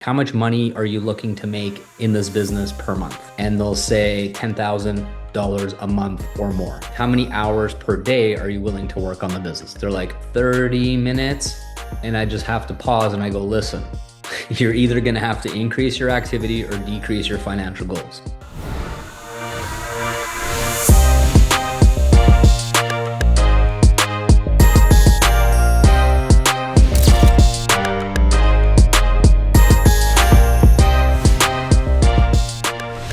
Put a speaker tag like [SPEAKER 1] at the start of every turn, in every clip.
[SPEAKER 1] how much money are you looking to make in this business per month? And they'll say $10,000 a month or more. How many hours per day are you willing to work on the business? They're like 30 minutes. And I just have to pause and I go, listen, you're either going to have to increase your activity or decrease your financial goals.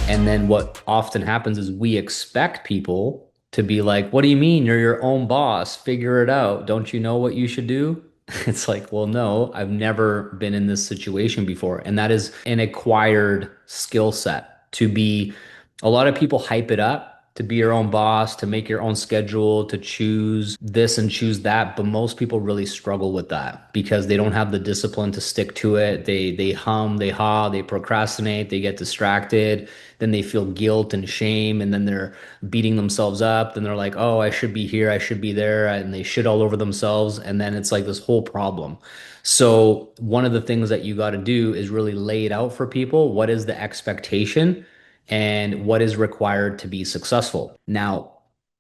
[SPEAKER 1] And then what often happens is we expect people to be like, what do you mean? You're your own boss. Figure it out. Don't you know what you should do? It's like, well, no, I've never been in this situation before. And that is an acquired skill set to be, a lot of people hype it up to be your own boss, to make your own schedule, to choose this and choose that. But most people really struggle with that because they don't have the discipline to stick to it. They hum, they haw, they procrastinate, they get distracted, then they feel guilt and shame, and then they're beating themselves up. Then they're like, oh, I should be here, I should be there, and they shit all over themselves. And then it's like this whole problem. So one of the things that you got to do is really lay it out for people. What is the expectation and what is required to be successful? Now,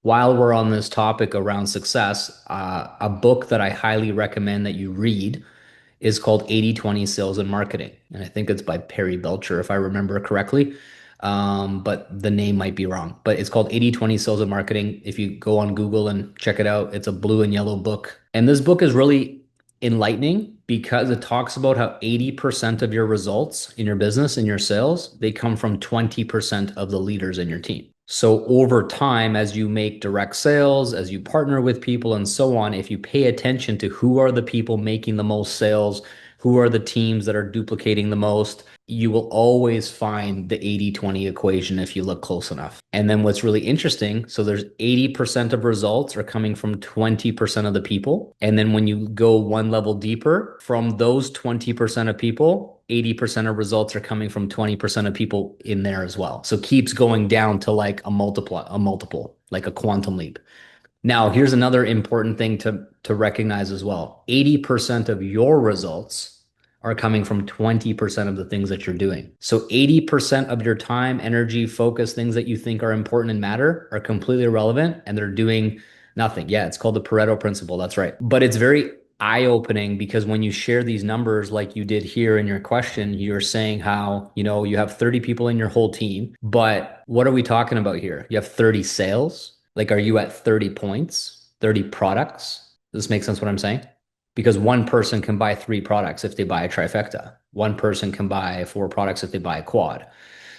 [SPEAKER 1] while we're on this topic around success, a book that I highly recommend that you read is called 80/20 Sales and Marketing. And I think it's by Perry Belcher, if I remember correctly. But the name might be wrong. But it's called 80/20 Sales and Marketing. If you go on Google and check it out, it's a blue and yellow book. And this book is really enlightening because it talks about how 80% of your results in your business, in your sales, they come from 20% of the leaders in your team. So over time, as you make direct sales, as you partner with people and so on, if you pay attention to who are the people making the most sales, who are the teams that are duplicating the most, you will always find the 80/20 equation if you look close enough. And then what's really interesting, so there's 80% of results are coming from 20% of the people. And then when you go one level deeper, from those 20% of people, 80% of results are coming from 20% of people in there as well. So it keeps going down to like a multiple, like a quantum leap. Now, here's another important thing to recognize as well. 80% of your results are coming from 20% of the things that you're doing. So 80% of your time, energy, focus, things that you think are important and matter are completely irrelevant and they're doing nothing. Yeah, it's called the Pareto Principle. That's right. But it's very eye-opening because when you share these numbers like you did here in your question, you're saying how, you have 30 people in your whole team, but what are we talking about here? You have 30 sales. Like, are you at 30 points, 30 products? Does this make sense what I'm saying? Because one person can buy 3 products if they buy a trifecta. One person can buy 4 products if they buy a quad.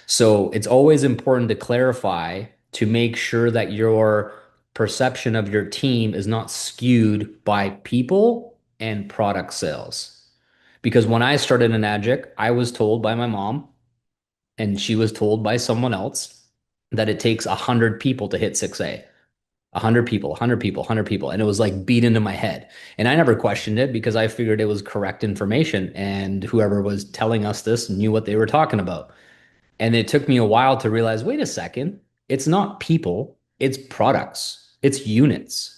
[SPEAKER 1] So it's always important to clarify to make sure that your perception of your team is not skewed by people and product sales. Because when I started in Agic, I was told by my mom, and she was told by someone else, that it takes 100 people to hit 6A. 100 people, 100 people, 100 people. And it was like beat into my head. And I never questioned it because I figured it was correct information. And whoever was telling us this knew what they were talking about. And it took me a while to realize, wait a second, it's not people, it's products, it's units.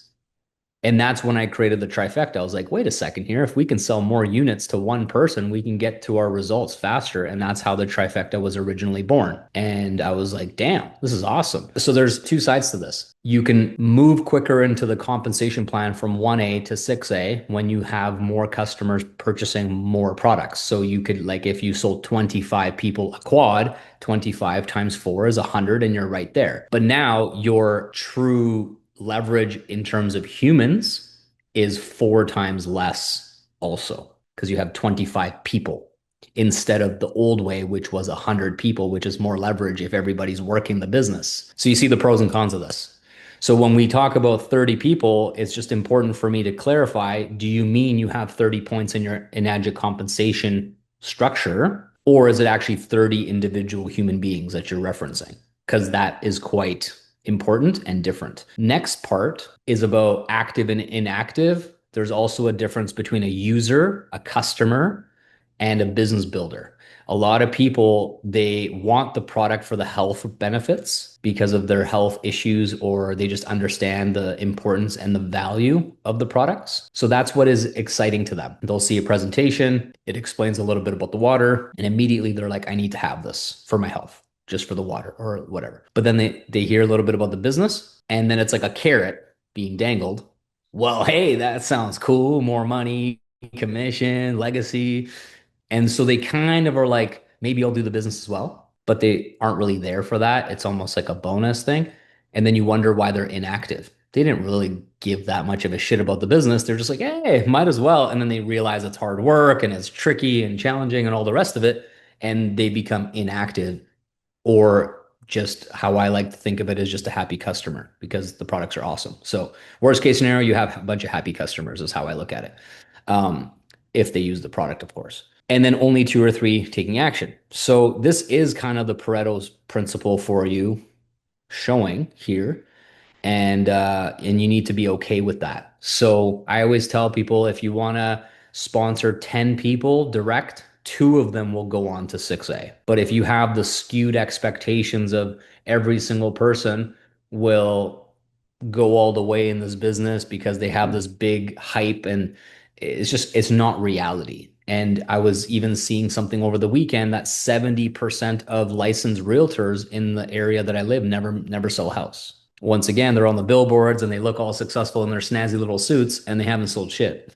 [SPEAKER 1] And that's when I created the trifecta. I was like, wait a second here. If we can sell more units to one person, we can get to our results faster. And that's how the trifecta was originally born. And I was like, damn, this is awesome. So there's 2 sides to this. You can move quicker into the compensation plan from 1A to 6A when you have more customers purchasing more products. So you could, like, if you sold 25 people a quad, 25 times 4 is 100 and you're right there. But now your true leverage in terms of humans is 4 times less also because you have 25 people instead of the old way, which was 100 people, which is more leverage if everybody's working the business. So you see the pros and cons of this. So when we talk about 30 people, it's just important for me to clarify, do you mean you have 30 points in your Agic compensation structure, or is it actually 30 individual human beings that you're referencing? Because that is quite important and different. Next part is about active and inactive. There's also a difference between a user, a customer, and a business builder. A lot of people, they want the product for the health benefits because of their health issues, or they just understand the importance and the value of the products. So that's what is exciting to them. They'll see a presentation, it explains a little bit about the water, and immediately they're like, I need to have this for my health, just for the water or whatever. But then they hear a little bit about the business, and then it's like a carrot being dangled. Well, hey, that sounds cool. More money, commission, legacy. And so they kind of are like, maybe I'll do the business as well, but they aren't really there for that. It's almost like a bonus thing. And then you wonder why they're inactive. They didn't really give that much of a shit about the business. They're just like, hey, might as well. And then they realize it's hard work and it's tricky and challenging and all the rest of it. And they become inactive, or just how I like to think of it is just a happy customer because the products are awesome. So worst case scenario, you have a bunch of happy customers is how I look at it. Um, if they use the product, of course. And then only two or three taking action. So this is kind of the Pareto's principle for you showing here, and you need to be okay with that. So I always tell people if you want to sponsor 10 people direct, two of them will go on to 6A. But if you have the skewed expectations of every single person will go all the way in this business because they have this big hype, and it's not reality. And I was even seeing something over the weekend that 70% of licensed realtors in the area that I live never sell a house. Once again, they're on the billboards and they look all successful in their snazzy little suits and they haven't sold shit.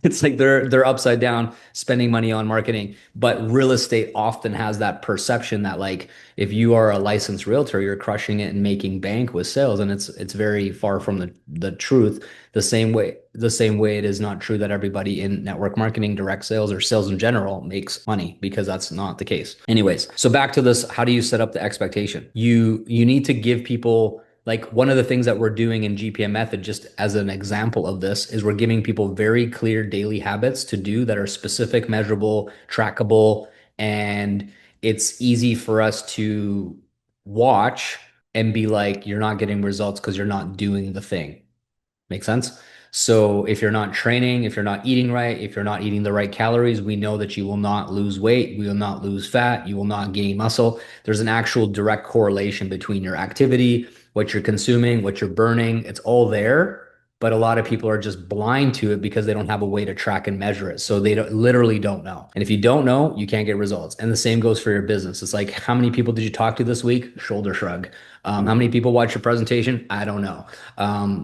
[SPEAKER 1] It's like they're upside down spending money on marketing. But real estate often has that perception that, like, if you are a licensed realtor, you're crushing it and making bank with sales, and it's very far from the truth. The same way it is not true that everybody in network marketing, direct sales, or sales in general makes money, because that's not the case. Anyways, so back to this, how do you set up the expectation? You need to give people, like, one of the things that we're doing in GPM method, just as an example of this, is we're giving people very clear daily habits to do that are specific, measurable, trackable, and it's easy for us to watch and be like, you're not getting results because you're not doing the thing. Make sense? So if you're not training, if you're not eating right, if you're not eating the right calories, we know that you will not lose weight, we will not lose fat, you will not gain muscle. There's an actual direct correlation between your activity, what you're consuming, what you're burning. It's all there, but a lot of people are just blind to it because they don't have a way to track and measure it. So they literally don't know. And if you don't know, you can't get results. And the same goes for your business. It's like, how many people did you talk to this week? Shoulder shrug. How many people watch your presentation? I don't know.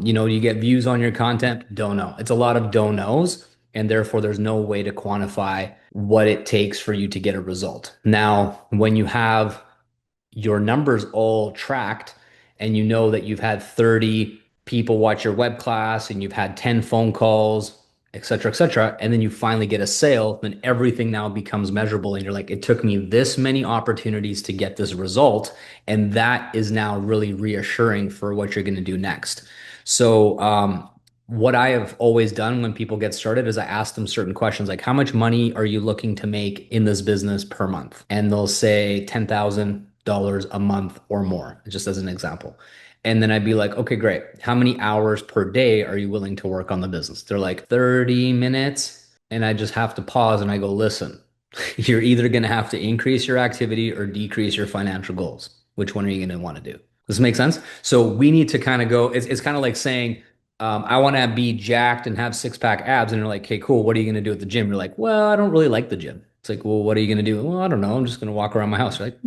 [SPEAKER 1] You get views on your content? Don't know. It's a lot of don't knows, and therefore there's no way to quantify what it takes for you to get a result. Now, when you have your numbers all tracked and you know that you've had 30 people watch your web class and you've had 10 phone calls, et cetera, and then you finally get a sale, then everything now becomes measurable. And you're like, it took me this many opportunities to get this result. And that is now really reassuring for what you're going to do next. So, what I have always done when people get started is I ask them certain questions like, how much money are you looking to make in this business per month? And they'll say $10,000 a month or more, just as an example. And then I'd be like, okay, great. How many hours per day are you willing to work on the business? They're like 30 minutes. And I just have to pause and I go, listen, you're either going to have to increase your activity or decrease your financial goals. Which one are you going to want to do? Does this make sense? So we need to kind of go, it's kind of like saying, I want to be jacked and have six pack abs. And you're like, okay, cool. What are you going to do at the gym? You're like, well, I don't really like the gym. It's like, well, what are you going to do? Well, I don't know. I'm just going to walk around my house. You're like,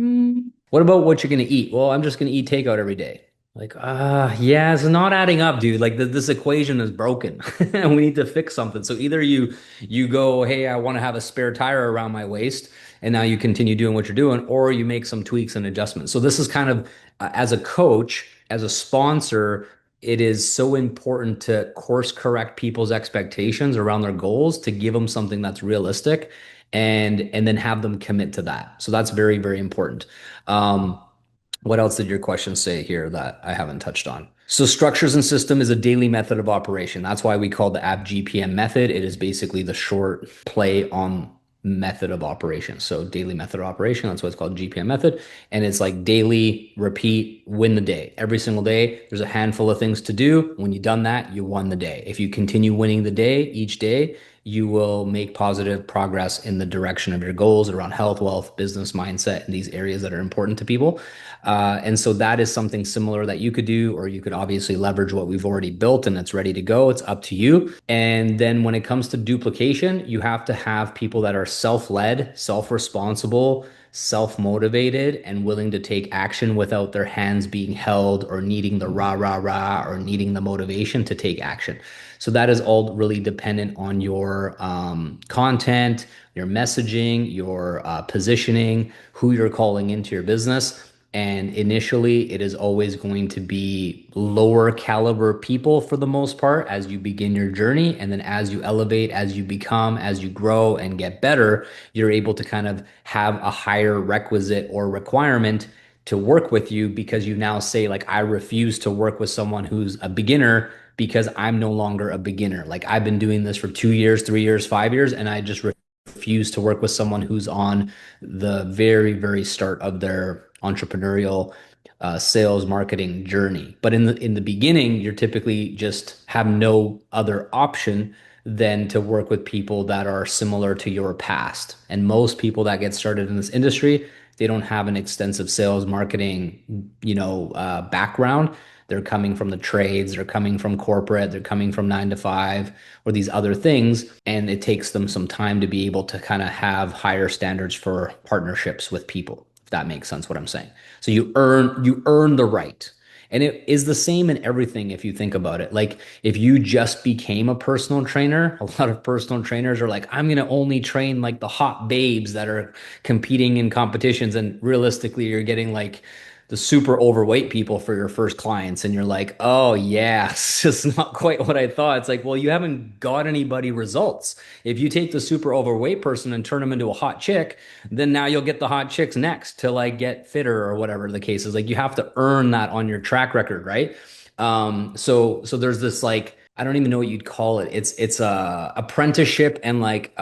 [SPEAKER 1] what about what you're going to eat? Well, I'm just going to eat takeout every day. Like, yeah, it's not adding up, dude. Like this equation is broken. We need to fix something. So either you go, hey, I want to have a spare tire around my waist, and now you continue doing what you're doing, or you make some tweaks and adjustments. So this is kind of as a coach, as a sponsor, it is so important to course correct people's expectations around their goals to give them something that's realistic, and then have them commit to that. So that's very, very important. What else did your question say here that I haven't touched on? So structures and system is a daily method of operation. That's why we call the app GPM method. It is basically the short play on method of operation. So daily method of operation, that's why it's called GPM method. And it's like daily, repeat, win the day. Every single day, there's a handful of things to do. When you've done that, you won the day. If you continue winning the day each day, you will make positive progress in the direction of your goals around health, wealth, business mindset, and these areas that are important to people. And so that is something similar that you could do, or you could obviously leverage what we've already built and it's ready to go. It's up to you. And then when it comes to duplication, you have to have people that are self-led, self-responsible, self-motivated, and willing to take action without their hands being held or needing the rah, rah, rah, or needing the motivation to take action. So that is all really dependent on your content, your messaging, your positioning, who you're calling into your business. And initially, it is always going to be lower caliber people for the most part as you begin your journey. And then as you elevate, as you become, as you grow and get better, you're able to kind of have a higher requisite or requirement to work with you because you now say, like, I refuse to work with someone who's a beginner because I'm no longer a beginner. Like, I've been doing this for 2 years, 3 years, 5 years, and I just refuse to work with someone who's on the very, very start of their entrepreneurial sales marketing journey. But in the beginning, you're typically just have no other option than to work with people that are similar to your past. And most people that get started in this industry, they don't have an extensive sales marketing, background. They're coming from the trades, they're coming from corporate, they're coming from 9 to 5 or these other things. And it takes them some time to be able to kind of have higher standards for partnerships with people, if that makes sense what I'm saying. So you earn the right. And it is the same in everything if you think about it. Like if you just became a personal trainer, a lot of personal trainers are like, I'm going to only train like the hot babes that are competing in competitions. And realistically, you're getting like the super overweight people for your first clients. And you're like, oh, yeah, it's just not quite what I thought. It's like, well, you haven't got anybody results. If you take the super overweight person and turn them into a hot chick, then now you'll get the hot chicks next to like get fitter or whatever the case is. Like you have to earn that on your track record, right? So there's this like I don't even know what you'd call it. It's a apprenticeship and like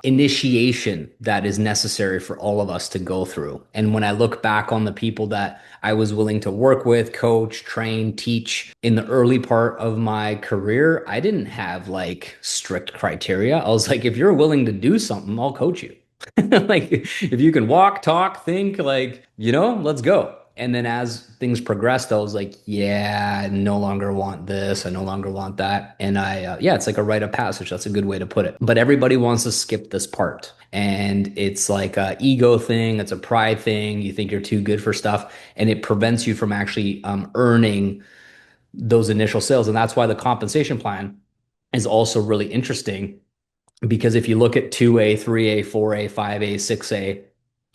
[SPEAKER 1] initiation that is necessary for all of us to go through. And when I look back on the people that I was willing to work with, coach, train, teach in the early part of my career, I didn't have like strict criteria. I was like, if you're willing to do something, I'll coach you. Like if you can walk, talk, think, like, let's go. And then as things progressed, I was like, yeah, I no longer want this. I no longer want that. And yeah, it's like a rite of passage. That's a good way to put it. But everybody wants to skip this part. And it's like a ego thing. It's a pride thing. You think you're too good for stuff. And it prevents you from actually earning those initial sales. And that's why the compensation plan is also really interesting because if you look at 2A, 3A, 4A, 5A, 6A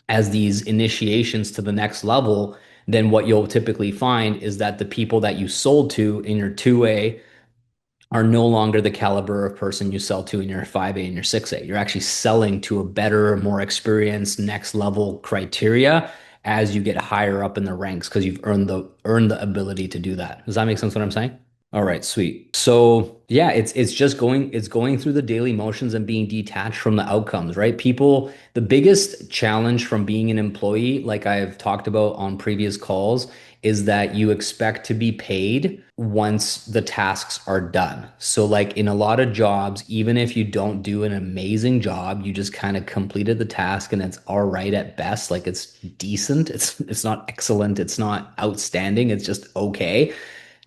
[SPEAKER 1] as these initiations to the next level, then what you'll typically find is that the people that you sold to in your 2A are no longer the caliber of person you sell to in your 5A and your 6A. You're actually selling to a better, more experienced, next level criteria as you get higher up in the ranks because you've earned the ability to do that. Does that make sense what I'm saying? All right, sweet. So yeah, it's going through the daily motions and being detached from the outcomes, right? People, the biggest challenge from being an employee, like I've talked about on previous calls, is that you expect to be paid once the tasks are done. So like in a lot of jobs, even if you don't do an amazing job, you just kind of completed the task and it's all right at best, like it's decent. It's not excellent, it's not outstanding, it's just okay,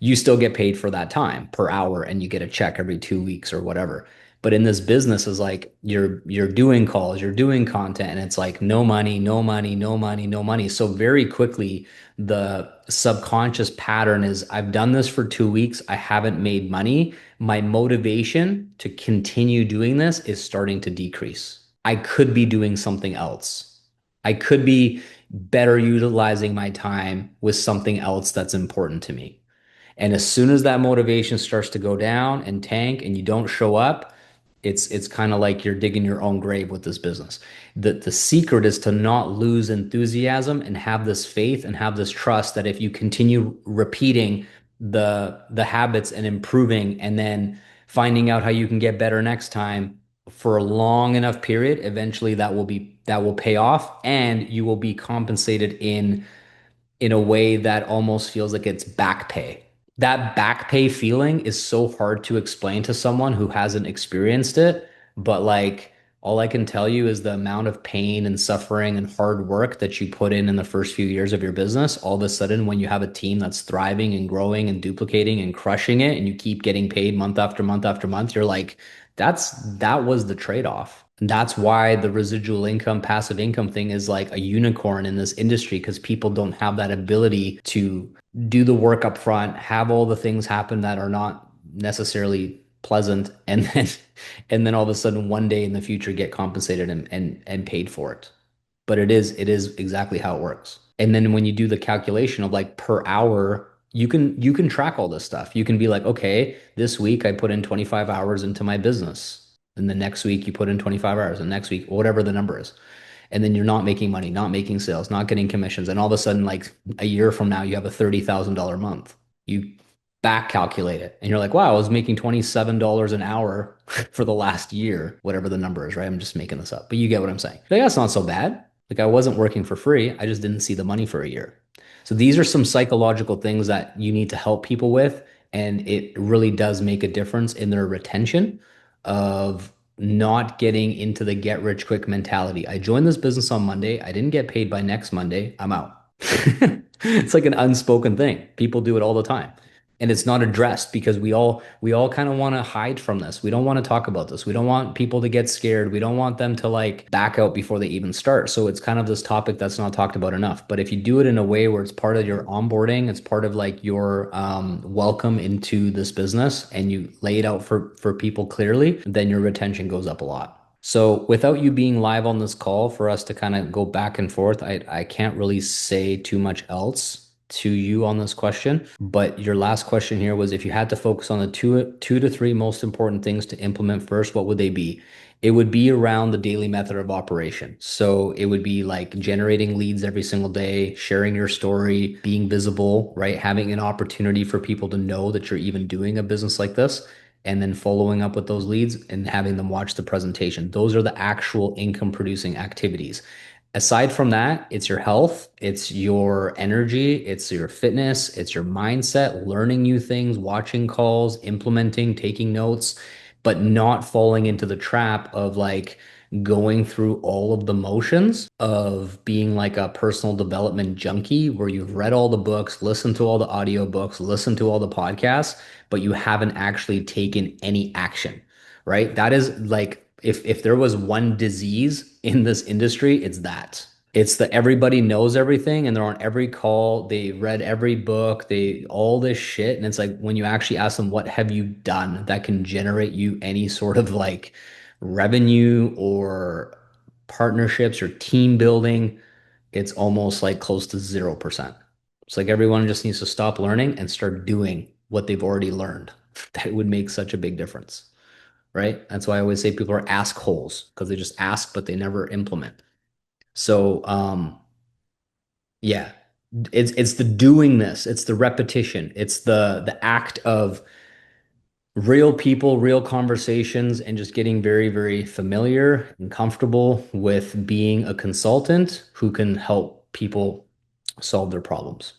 [SPEAKER 1] you still get paid for that time per hour and you get a check every 2 weeks or whatever. But in this business is like you're doing calls, you're doing content, and it's like no money, no money, no money, no money. So very quickly the subconscious pattern is I've done this for 2 weeks, I haven't made money. My motivation to continue doing this is starting to decrease. I could be doing something else. I could be better utilizing my time with something else that's important to me. And as soon as that motivation starts to go down and tank and you don't show up, it's kind of like you're digging your own grave with this business. The secret is to not lose enthusiasm and have this faith and have this trust that if you continue repeating the habits and improving and then finding out how you can get better next time for a long enough period, eventually that will pay off and you will be compensated in a way that almost feels like it's back pay. That back pay feeling is so hard to explain to someone who hasn't experienced it, But like all I can tell you is the amount of pain and suffering and hard work that you put in the first few years of your business, all of a sudden when you have a team that's thriving and growing and duplicating and crushing it and you keep getting paid month after month after month, you're like, that was the trade-off. And that's why the residual income, passive income thing is like a unicorn in this industry because people don't have that ability to do the work up front, have all the things happen that are not necessarily pleasant, and then all of a sudden one day in the future get compensated and paid for it. But it is exactly how it works. And then when you do the calculation of like per hour, you can track all this stuff. You can be like, okay, this week I put in 25 hours into my business. And the next week you put in 25 hours, and next week, whatever the number is. And then you're not making money, not making sales, not getting commissions. And all of a sudden, like a year from now, you have a $30,000 month. You back calculate it and you're like, wow, I was making $27 an hour for the last year, whatever the number is, right? I'm just making this up, but you get what I'm saying. Like, that's not so bad. Like, I wasn't working for free. I just didn't see the money for a year. So these are some psychological things that you need to help people with. And it really does make a difference in their retention of not getting into the get rich quick mentality. I joined this business on Monday. I didn't get paid by next Monday. I'm out. It's like an unspoken thing. People do it all the time. And it's not addressed because we all kind of want to hide from this. We don't want to talk about this. We don't want people to get scared. We don't want them to like back out before they even start. So it's kind of this topic that's not talked about enough. But if you do it in a way where it's part of your onboarding, it's part of like your welcome into this business, and you lay it out for people clearly, then your retention goes up a lot. So without you being live on this call for us to kind of go back and forth, I can't really say too much else to you on this question. But your last question here was if you had to focus on the two to three most important things to implement first, what would they be? It would be around the daily method of operation. So it would be like generating leads every single day, sharing your story, being visible, right? Having an opportunity for people to know that you're even doing a business like this, and then following up with those leads and having them watch the presentation. Those are the actual income producing activities. Aside from that, it's your health, it's your energy, it's your fitness, it's your mindset, learning new things, watching calls, implementing, taking notes, but not falling into the trap of like going through all of the motions of being like a personal development junkie where you've read all the books, listened to all the audiobooks, listened to all the podcasts, but you haven't actually taken any action, right? That is like if there was one disease in this industry, it's that. It's that everybody knows everything and they're on every call, they read every book, they all this shit. And it's like when you actually ask them, what have you done that can generate you any sort of like revenue or partnerships or team building, it's almost like close to 0%. It's like everyone just needs to stop learning and start doing what they've already learned. That would make such a big difference, right? That's why I always say people are ask holes because they just ask, but they never implement. So, yeah, it's the doing this, it's the repetition, it's the act of real people, real conversations, and just getting very, very familiar and comfortable with being a consultant who can help people solve their problems.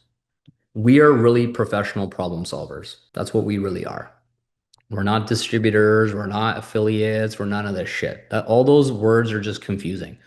[SPEAKER 1] We are really professional problem solvers. That's what we really are. We're not distributors, we're not affiliates, we're none of this shit. All those words are just confusing.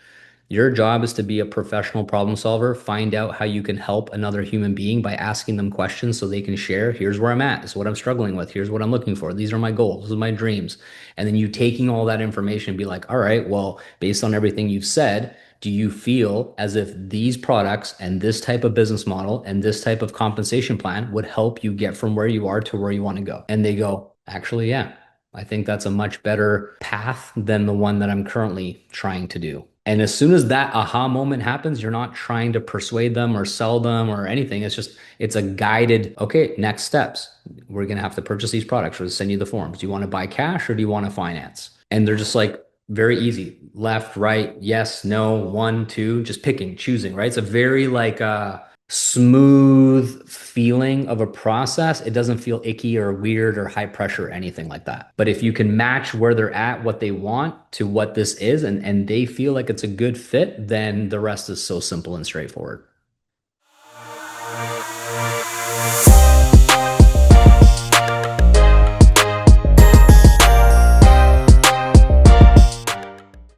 [SPEAKER 1] Your job is to be a professional problem solver, find out how you can help another human being by asking them questions so they can share. Here's where I'm at. This is what I'm struggling with. Here's what I'm looking for. These are my goals. These are my dreams. And then you taking all that information and be like, all right, well, based on everything you've said, do you feel as if these products and this type of business model and this type of compensation plan would help you get from where you are to where you want to go? And they go, actually, yeah, I think that's a much better path than the one that I'm currently trying to do. And as soon as that aha moment happens, you're not trying to persuade them or sell them or anything. It's a guided, okay, next steps. We're going to have to purchase these products or send you the forms. Do you want to buy cash or do you want to finance? And they're just like very easy. Left, right, yes, no, one, two, just picking, choosing, right? It's a very like smooth feeling of a process. It doesn't feel icky or weird or high pressure or anything like that. But if you can match where they're at, what they want to what this is, and they feel like it's a good fit, then the rest is so simple and straightforward.